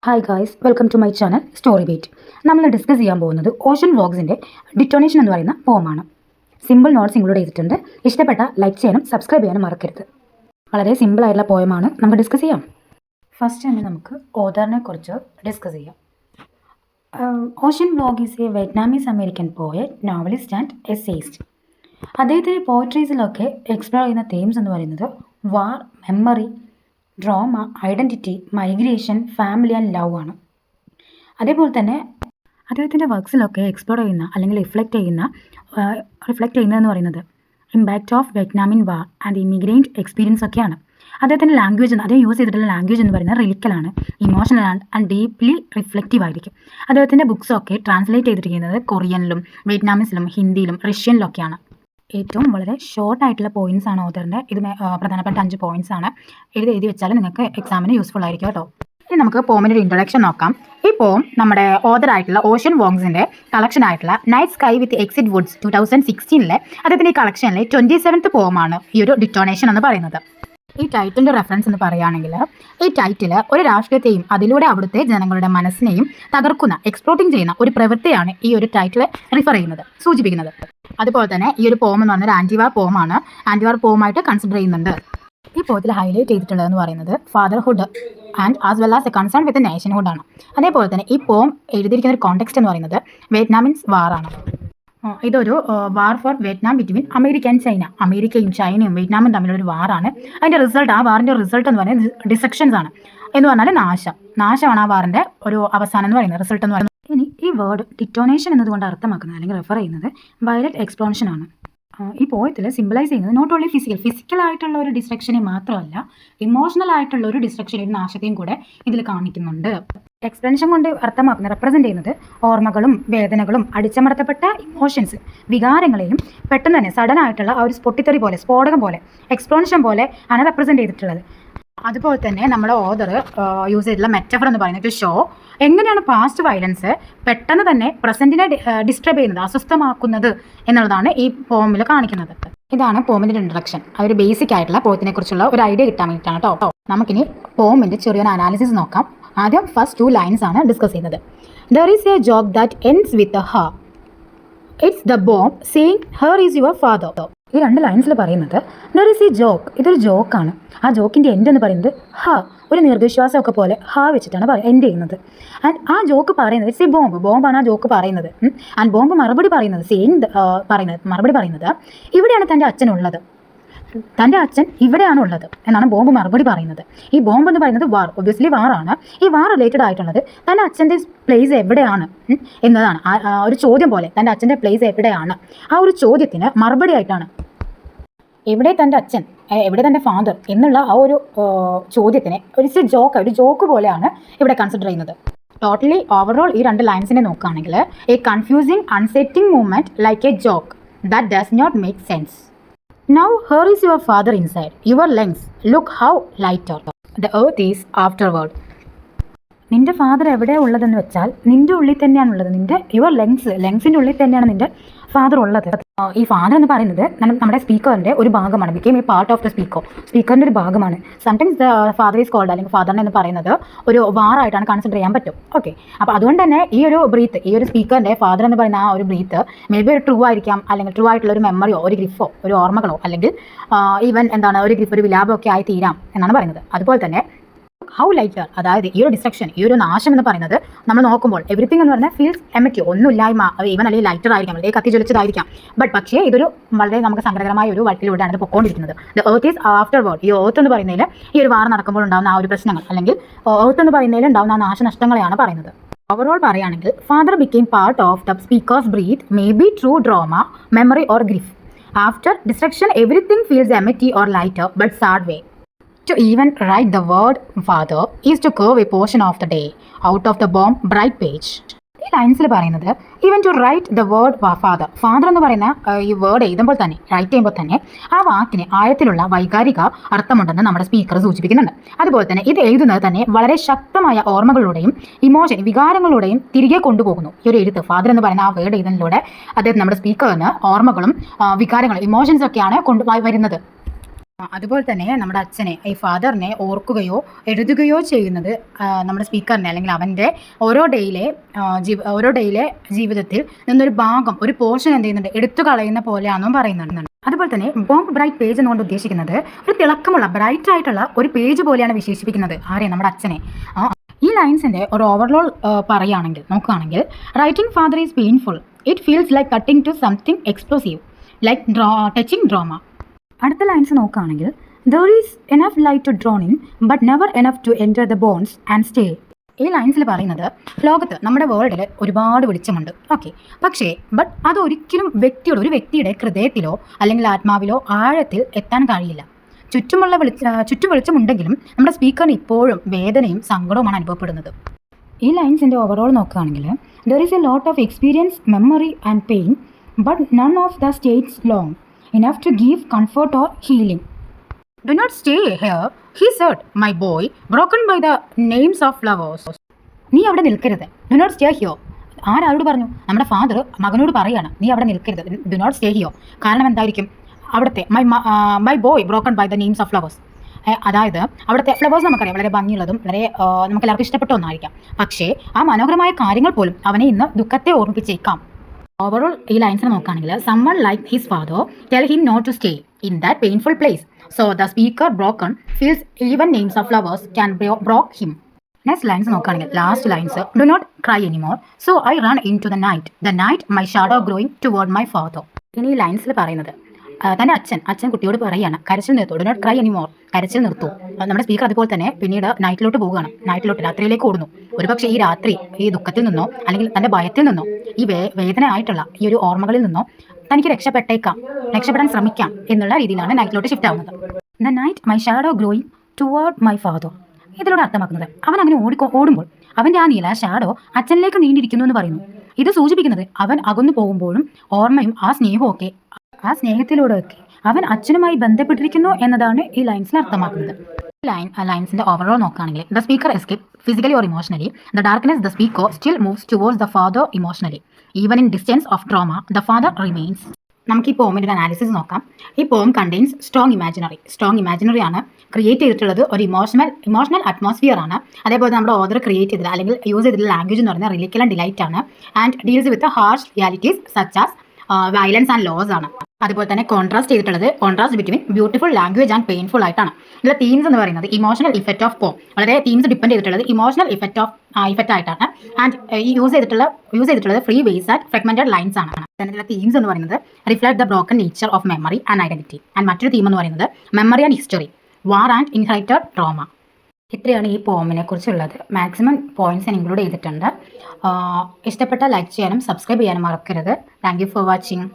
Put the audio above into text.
Hi guys, welcome to my channel story beat. നമ്മൾ discuss ചെയ്യാൻ പോകുന്നത് ഓഷൻ വ്ളോഗ്സിൻ്റെ ഡിറ്റോണേഷൻ എന്ന് പറയുന്ന പോമാണ്. സിമ്പിൾ നോട്ട്സ് ഇൻക്ലൂഡ് ചെയ്തിട്ടുണ്ട്. ഇഷ്ടപ്പെട്ട ലൈക്ക് ചെയ്യാനും സബ്സ്ക്രൈബ് ചെയ്യാനും മറക്കരുത്. വളരെ സിമ്പിൾ ആയിട്ടുള്ള പോയമാണ് നമുക്ക് ഡിസ്കസ് ചെയ്യാം. ഫസ്റ്റ് തന്നെ നമുക്ക് ഓതറിനെ കുറിച്ച് ഡിസ്കസ് ചെയ്യാം. Ocean Vuong is a Vietnamese American poet, novelist and essayist. അദ്ദേഹത്തിൻ്റെ പോയട്രീസിലൊക്കെ എക്സ്പ്ലോർ ചെയ്യുന്ന തീംസ് എന്ന് പറയുന്നത് war, memory, drama, identity, migration, family and love ആണ്. അതേപോലെ തന്നെ അദ്ദേഹത്തിൻ്റെ വർക്ക്സിലൊക്കെ എക്സ്പ്ലോർ ചെയ്യുന്ന അല്ലെങ്കിൽ റിഫ്ലക്റ്റ് ചെയ്യുന്നതെന്ന് പറയുന്നത് ഇമ്പാക്റ്റ് ഓഫ് വിയറ്റ്നാമിൻ വാർ ആൻഡ് ഇമിഗ്രേറ്റ് എക്സ്പീരിയൻസ് ഒക്കെയാണ്. അദ്ദേഹത്തിൻ്റെ ലാംഗ്വേജ് അദ്ദേഹം യൂസ് ചെയ്തിട്ടുള്ള ലാംഗ്വേജ് എന്ന് പറയുന്നത് റിലിക്കലാണ്, ഇമോഷണൽ ആൻഡ് ഡീപ്ലി റിഫ്ലക്റ്റീവ് ആയിരിക്കും. അദ്ദേഹത്തിൻ്റെ ബുക്സൊക്കെ ട്രാൻസ്ലേറ്റ് ചെയ്തിരിക്കുന്നത് കൊറിയനിലും വിയറ്റ്നാമീസിലും ഹിന്ദിയിലും റഷ്യനിലൊക്കെയാണ്. ഏറ്റവും വളരെ ഷോർട്ട് ആയിട്ടുള്ള പോയിൻറ്റ്സ് ആണ് ഓതറിൻ്റെ. ഇത് പ്രധാനപ്പെട്ട 5 പോയിൻറ്റ്സ് ആണ്. എഴുതി വെച്ചാൽ നിങ്ങൾക്ക് എക്സാമിന് യൂസ്ഫുൾ ആയിരിക്കും കേട്ടോ. ഇനി നമുക്ക് പോമിൻ്റെ ഒരു ഇൻട്രൊഡക്ഷൻ നോക്കാം. ഈ പോം നമ്മുടെ ഓതറായിട്ടുള്ള ഓഷൻ വ്ളോഗ്സിൻ്റെ കളക്ഷൻ ആയിട്ടുള്ള നൈറ്റ് സ്കൈ വിത്ത് എക്സിറ്റ് വുഡ്സ് 2016 അദ്ദേഹത്തിൻ്റെ ഈ കളക്ഷനിലെ 27th പോമാണ് ഈ ഒരു ഡിറ്റോണേഷൻ എന്ന് പറയുന്നത്. ഈ ടൈറ്റിലിൻ്റെ റെഫറൻസ് എന്ന് പറയുകയാണെങ്കിൽ ഈ ടൈറ്റിൽ ഒരു രാഷ്ട്രീയത്തെയും അതിലൂടെ അവിടുത്തെ ജനങ്ങളുടെ മനസ്സിനെയും തകർക്കുന്ന എക്സ്പ്ലോട്ടിങ് ചെയ്യുന്ന ഒരു പ്രവൃത്തിയാണ് ഈ ഒരു ടൈറ്റിൽ റിഫർ ചെയ്യുന്നത്, സൂചിപ്പിക്കുന്നത്. അതുപോലെ തന്നെ ഈ ഒരു പോം എന്ന് പറഞ്ഞാൽ ആൻറ്റിവാർ പോമാണ്. ആൻറ്റിവാർ പോമായിട്ട് കൺസിഡർ ചെയ്യുന്നുണ്ട്. ഈ പോയത്തിൽ ഹൈലൈറ്റ് ചെയ്തിട്ടുള്ളതെന്ന് പറയുന്നത് fatherhood and as well as A concern with nationhood ആണ്. അതേപോലെ തന്നെ ഈ പോം എഴുതിയിരിക്കുന്ന ഒരു കോണ്ടെക്സ്റ്റ് എന്ന് പറയുന്നത് വിയറ്റ്നാമിൻസ് വാറാണ്. ഇതൊരു വാർ four Vietnam between America and China. അമേരിക്കയും ചൈനയും വിയറ്റ്നാമും തമ്മിലൊരു വാറാണ്. അതിൻ്റെ റിസൾട്ട്, ആ വാറിൻ്റെ റിസൾട്ട് എന്ന് പറയുന്നത് ഡിസ്ട്രക്ഷൻസ് ആണ്. എന്ന് പറഞ്ഞാൽ നാശമാണ് ആ വാറിൻ്റെ ഒരു അവസാനം എന്ന് പറയുന്നത്, റിസൾട്ട് എന്ന് പറയുന്നത്. ഇനി ഈ വേർഡ് ഡിറ്റോണേഷൻ എന്നതുകൊണ്ട് അർത്ഥമാക്കുന്നത് അല്ലെങ്കിൽ റെഫർ ചെയ്യുന്നത് വയലറ്റ് എക്സ്പ്ലോഷൻ ആണ്. ഈ പോയത്തിൽ സിംബലൈസ് ചെയ്യുന്നത് നോട്ട് ഓൺലി ഫിസിക്കൽ ആയിട്ടുള്ള ഒരു ഡിസ്ട്രക്ഷനെ മാത്രമല്ല, ഇമോഷണൽ ആയിട്ടുള്ള ഒരു ഡിസ്ട്രക്ഷൻ, ഒരു നാശത്തെയും കൂടെ ഇതിൽ കാണിക്കുന്നുണ്ട്. എക്സ്പ്ലനേഷൻ കൊണ്ട് അർത്ഥമാക്കുന്നത്, റെപ്രസെൻ്റ് ചെയ്യുന്നത് ഓർമ്മകളും വേദനകളും അടിച്ചമർത്തപ്പെട്ട ഇമോഷൻസ്, വികാരങ്ങളെയും പെട്ടെന്ന് തന്നെ സഡൻ ആയിട്ടുള്ള ആ ഒരു പൊട്ടിത്തെറി പോലെ, സ്ഫോടകം പോലെ, എക്സ്പ്ലോഷൻ പോലെ ആണ് റെപ്രസെൻ്റ് ചെയ്തിട്ടുള്ളത്. അതുപോലെ തന്നെ നമ്മുടെ ഓതർ യൂസ് ചെയ്തിട്ടുള്ള മെറ്റഫർ എന്ന് പറയുന്നത് ഷോ എങ്ങനെയാണ് പാസ്റ്റ് വയലൻസ് പെട്ടെന്ന് തന്നെ പ്രസൻറ്റിനെ ഡിസ്റ്റർബ് ചെയ്യുന്നത്, അസ്വസ്ഥമാക്കുന്നത് എന്നുള്ളതാണ് ഈ പോമിൽ കാണിക്കുന്നത്. ഇതാണ് പോമിൻ്റെ ഇൻട്രൊഡക്ഷൻ. ആ ഒരു ബേസിക് ആയിട്ടുള്ള പോയത്തിനെ കുറിച്ചുള്ള ഒരു ഐഡിയ കിട്ടാൻ വേണ്ടിയിട്ടാണ് കേട്ടോ. നമുക്കിനി പോമിൻ്റെ ചെറിയൊരു അനാലിസിസ് നോക്കാം. ആദ്യം ഫസ്റ്റ് 2 ലൈൻസ് ആണ് ഡിസ്കസ് ചെയ്യുന്നത്. There is a joke that ends with ha. It's the bomb saying here is your father. ഈ 2 ലൈൻസിൽ പറയുന്നത് ദർ ഈസ് എ ജോക്ക്, ഇതൊരു ജോക്കാണ്. ആ ജോക്കിൻ്റെ എൻഡ് എന്ന് പറയുന്നത് ഹ, ഒരു ദീർഘശ്വാസമൊക്കെ പോലെ ഹ വെച്ചിട്ടാണ് എൻഡ് ചെയ്യുന്നത്. ആൻഡ് ആ ജോക്ക് പറയുന്നത് ഇറ്റ്സ് എ ബോംബാണ് ആ ജോക്ക് പറയുന്നത്. ആൻഡ് ബോംബ് മറുപടി പറയുന്നത് ഇവിടെയാണ് തൻ്റെ അച്ഛനുള്ളത്, തൻ്റെ അച്ഛൻ ഇവിടെയാണ് ഉള്ളത് എന്നാണ് ബോംബ് മറുപടി പറയുന്നത്. ഈ ബോംബ് എന്ന് പറയുന്നത് വാർ, ഒബ്വിയസ്ലി വാറാണ്. ഈ വാർ റിലേറ്റഡ് ആയിട്ടുള്ളത് തൻ്റെ അച്ഛൻ്റെ പ്ലേസ് എവിടെയാണ് എന്നതാണ്. ഒരു ചോദ്യം പോലെ തൻ്റെ അച്ഛൻ്റെ പ്ലേസ് എവിടെയാണ്, ആ ഒരു ചോദ്യത്തിന് മറുപടി ആയിട്ടാണ് എവിടെ തൻ്റെ അച്ഛൻ, എവിടെ തൻ്റെ ഫാദർ എന്നുള്ള ആ ഒരു ചോദ്യത്തിനെ ഒരു ജോക്ക് പോലെയാണ് ഇവിടെ കൺസിഡർ ചെയ്യുന്നത്. ടോട്ടലി ഓവറോൾ ഈ 2 ലൈൻസിനെ നോക്കുകയാണെങ്കിൽ a confusing unsettling movement like a joke that does not make sense. Now here is your father inside your lungs. Look how lighter the earth is afterward. നിൻ്റെ father എവിടെയാണ് ഉള്ളതെന്ന് വെച്ചാൽ നിൻ്റെ ഉള്ളിൽ തന്നെയാണുള്ളത്. യുവർ ലങ്സിൻ്റെ ഉള്ളിൽ തന്നെയാണ് നിൻ്റെ ഫാദർ ഉള്ളത്. ഈ ഫാദർ എന്ന് പറയുന്നത് നമ്മുടെ സ്പീക്കറിൻ്റെ ഒരു ഭാഗമാണ്, became a part of the സ്പീക്കറിൻ്റെ ഒരു ഭാഗമാണ്. Sometimes the father is cold, അല്ലെങ്കിൽ ഫാദറിനെ എന്ന് പറയുന്നത് ഒരു വാറായിട്ടാണ് കൺസിഡർ ചെയ്യാൻ പറ്റും. ഓക്കെ, അപ്പോൾ അതുകൊണ്ട് തന്നെ ഈ ഒരു ബ്രീത്ത്, ഈ ഒരു സ്പീക്കറിൻ്റെ ഫാദർ എന്ന് പറയുന്ന ആ ഒരു ബ്രീത്ത് മേ ബി ഒരു ട്രൂ ആയിരിക്കാം, അല്ലെങ്കിൽ ട്രൂ ആയിട്ടുള്ള ഒരു മെമ്മറിയോ ഒരു ഗ്രിഫോ ഒരു ഓർമ്മകളോ, അല്ലെങ്കിൽ ഈവൻ ഒരു ഗ്രിഫ്, ഒരു വിലാപം ഒക്കെ ആയി തീരാം എന്നാണ് പറയുന്നത്. അതുപോലെ തന്നെ ഹൗ ലൈറ്റർ, അതായത് ഈ ഒരു ഡിസ്ട്രക്ഷൻ, ഈ ഒരു നാശം എന്ന് പറയുന്നത് നമ്മൾ നോക്കുമ്പോൾ എവറിത്തിങ് എന്ന് പറഞ്ഞാൽ ഫീൽസ് എമറ്റി, ഒന്നുമില്ലായ്മ, ഈവൻ അല്ലെങ്കിൽ ലൈറ്റർ ആയിരിക്കാം, അല്ലെങ്കിൽ കത്തി ജ്വലിച്ചതായിരിക്കാം. പക്ഷേ ഇതൊരു വളരെ നമുക്ക് സങ്കടകരമായ ഒരു വഴിയിലൂടെയാണ് ഇത് പൊക്കോണ്ടിരിക്കുന്നത്. The earth is afterward. ഈ എർത്ത് എന്ന് പറയുന്നതിൽ ഈ ഒരു വാർ നടക്കുമ്പോൾ ഉണ്ടാകുന്ന ആ ഒരു പ്രശ്നങ്ങൾ, അല്ലെങ്കിൽ എർത്ത് എന്ന് പറയുന്നതിൽ ഉണ്ടാകുന്ന ആ നാശനഷ്ടങ്ങളെയാണ് പറയുന്നത്. ഓവറോൾ പറയുകയാണെങ്കിൽ father became part of the speaker's breath, may be true drama, memory or grief. After destruction everything feels empty or lighter but sad way. To even write the word father is to curve a portion of the day out of the bomb bright page. ഈ ലൈൻസിൽ പറയുന്നത് even to write the word father എന്ന് പറയുന്ന ഈ word എഴുതുമ്പോൾ തന്നെ, right ചെയ്യുമ്പോൾ തന്നെ ആ വാക്കിന് ആഴത്തിലുള്ള വൈകാരിക അർത്ഥമുണ്ടെന്ന് നമ്മുടെ സ്പീക്കർ സൂചിപ്പിക്കുന്നുണ്ട്. അതുപോലെ തന്നെ ഇത് എഴുതുന്നത് തന്നെ വളരെ ശക്തമായ ഓർമ്മകളിലൂടെയും വികാരങ്ങളിലൂടെയും തിരികെ കൊണ്ടുപോകുന്നു. ഈ ഒരു എഴുത്ത്, ഫാദർ എന്ന് പറയുന്ന ആ വേർഡ് എഴുതുന്നതിലൂടെ അദ്ദേഹം നമ്മുടെ സ്പീക്കറിന് ഓർമ്മകളും വികാരങ്ങളും ഇമോഷൻസ് ഒക്കെയാണ് കൊണ്ടുപോയി വരുന്നത്. അതുപോലെ തന്നെ നമ്മുടെ അച്ഛനെ ഈ ഫാദറിനെ ഓർക്കുകയോ എഴുതുകയോ ചെയ്യുന്നത് നമ്മുടെ സ്പീക്കറിനെ അല്ലെങ്കിൽ അവൻ്റെ ഓരോ ഡേയിലെ ജീവിതത്തിൽ നിന്നൊരു ഭാഗം ഒരു പോർഷൻ എന്ത് ചെയ്യുന്നുണ്ട് എടുത്തു കളയുന്ന പോലെയാണെന്നും പറയുന്നുണ്ട്. അതുപോലെ തന്നെ ബോംബ് ബ്രൈറ്റ് പേജ് എന്നുകൊണ്ട് ഉദ്ദേശിക്കുന്നത് ഒരു തിളക്കമുള്ള ബ്രൈറ്റ് ആയിട്ടുള്ള ഒരു പേജ് പോലെയാണ് വിശേഷിപ്പിക്കുന്നത് നമ്മുടെ അച്ഛനെ. ഈ ലൈൻസിൻ്റെ ഒരു ഓവർലോൾ നോക്കുകയാണെങ്കിൽ writing father is painful, it feels like cutting to something explosive like touching drama. അടുത്ത ലൈൻസ് നോക്കുകയാണെങ്കിൽ there is enough light to drown in but never enough to enter the bones and stay. ഈ ലൈൻസിൽ പറയുന്നത് ലോകത്ത് നമ്മുടെ വേൾഡിൽ ഒരുപാട് വെളിച്ചമുണ്ട്, okay, പക്ഷേ അതൊരിക്കലും ഒരു വ്യക്തിയുടെ ഹൃദയത്തിലോ അല്ലെങ്കിൽ ആത്മാവിലോ ആഴത്തിൽ എത്താൻ കഴിയില്ല. ചുറ്റും വെളിച്ചമുണ്ടെങ്കിലും നമ്മുടെ സ്പീക്കറിന് ഇപ്പോഴും വേദനയും സങ്കടവുമാണ് അനുഭവപ്പെടുന്നത്. ഈ ലൈൻസിൻ്റെ ഓവറോൾ നോക്കുകയാണെങ്കിൽ there is a lot of experience, memory and pain, but none of the States long enough to give comfort or healing. Do not stay here, he said, my boy, broken by the names of flowers. നീ അവിടെ നിൽക്കരുത്. Do not stay here. ആരോട് പറഞ്ഞു? നമ്മുടെ father മകനോട് പറയാണ്, നീ അവിടെ നിൽക്കരുത്. Do not stay here. കാരണം എന്തായിരിക്കും? അവിടുത്തെ my boy broken by the names of flowers. അതായത് അവിടുത്തെ ഫ്ലവേഴ്സ് നമുക്കറിയാം, വളരെ ഭംഗിയുള്ളതും വളരെ നമുക്ക് എല്ലാവർക്കും ഇഷ്ടപ്പെട്ട ഒന്നായിരിക്കാം. പക്ഷേ ആ മനോഹരമായ കാര്യങ്ങൾ പോലും അവനെ ഇന്ന് ദുഃഖത്തെ ഓർമ്മിപ്പിച്ചേക്കാം. ഓവറോൾ ഈ ലൈൻസിനെ നോക്കുകയാണെങ്കിൽ someone like his father tell him not to stay in that painful place, so the speaker broken feels even names of flowers can broke him. Next lines നോക്കുകയാണെങ്കിൽ last lines do not cry anymore, so I run into the night my shadow growing toward my father. ഇനി ഈ ലൈൻസിൽ പറയുന്നത് തൻ്റെ അച്ഛൻ കുട്ടിയോട് പറയുകയാണ്, കരച്ചിൽ നിർത്തൂ, ഡു നോട്ട് ക്രൈ എനിമോർ, കരച്ചിൽ നിർത്തൂ. നമ്മുടെ സ്പീക്കർ അതുപോലെ തന്നെ പിന്നീട് നൈറ്റിലോട്ട് പോവുകയാണ്, രാത്രിയിലേക്ക് ഓടുന്നു. ഒരുപക്ഷെ ഈ രാത്രി ഈ ദുഃഖത്തിൽ നിന്നോ അല്ലെങ്കിൽ തൻ്റെ ഭയത്തിൽ നിന്നോ ഈ വേദന ആയിട്ടുള്ള ഈ ഒരു ഓർമ്മകളിൽ നിന്നോ തനിക്ക് രക്ഷപ്പെടാൻ ശ്രമിക്കാം എന്നുള്ള രീതിയിലാണ് നൈറ്റിലോട്ട് ഷിഫ്റ്റ് ആവുന്നത്. The night my shadow growing toward my father. ഇതിലൂടെ അർത്ഥമാക്കുന്നത് അവൻ അങ്ങനെ ഓടുമ്പോൾ അവൻ്റെ ആ നീല ഷാഡോ അച്ഛനിലേക്ക് നീണ്ടിരിക്കുന്നു എന്ന് പറയുന്നു. ഇത് സൂചിപ്പിക്കുന്നത് അവൻ അകന്നു പോകുമ്പോഴും ഓർമ്മയും ആ സ്നേഹത്തിലൂടെയൊക്കെ അവൻ അച്ഛനുമായി ബന്ധപ്പെട്ടിരിക്കുന്നു എന്നതാണ് ഈ ലൈൻസിൽ അർത്ഥമാക്കുന്നത്. ലൈൻസിന്റെ ഓവറോൾ നോക്കുകയാണെങ്കിൽ the speaker escape physically or emotionally, the darkness the speaker still moves towards the father emotionally, even in distance of trauma the father remains. നമുക്ക് ഈ പോമിൻ്റെ ഒരു അനാലിസിസ് നോക്കാം. ഈ പോം കണ്ടെയ്ൻസ് സ്ട്രോങ് ഇമാജിനറി ആണ് ക്രിയേറ്റ് ചെയ്തിട്ടുള്ളത്. ഒരു ഇമോഷണൽ അറ്റ്മോസ്ഫിയർ ആണ്. അതേപോലെ നമ്മുടെ ഓദർ ക്രിയേറ്റ് ചെയ്തത് അല്ലെങ്കിൽ യൂസ് ചെയ്തിട്ടുള്ള ലാംഗ്വേജ് എന്ന് പറയുന്നത് റിലിക്കൽ ആൻഡ് ഡിലൈറ്റ് ആണ്. And deals with harsh realities such as violence and loss ആണ്. അതുപോലെ തന്നെ contrast between beautiful language and painful ആയിട്ടാണ്. ഇതിലെ തീംസ് എന്ന് പറയുന്നത് ഇമോഷണൽ ഇഫക്റ്റ് ഓഫ് പോം, വളരെ തീംസ് ഡിപ്പെൻഡ് ചെയ്തിട്ടുള്ളത് ഇമോഷണൽ ഇഫക്റ്റ് ആയിട്ടാണ്. ആൻഡ് ഈ യൂസ് ചെയ്തിട്ടുള്ളത് free verse and fragmented lines ആണ്. ഇതിലെ തീംസ് എന്ന് പറയുന്നത് reflect the broken nature of memory and identity. And മറ്റൊരു തീം എന്ന് പറയുന്നത് memory and history, war and inherited trauma. ഇത്രയാണ് ഈ പോമിനെ കുറിച്ചുള്ളത്. മാക്സിമം പോയിന്റ്സ് ഇൻക്ലൂഡ് ചെയ്തിട്ടുണ്ട്. ഇഷ്ടപ്പെട്ട ലൈക്ക് ചെയ്യാനും സബ്സ്ക്രൈബ് ചെയ്യാനും മറക്കരുത്. Thank you for watching.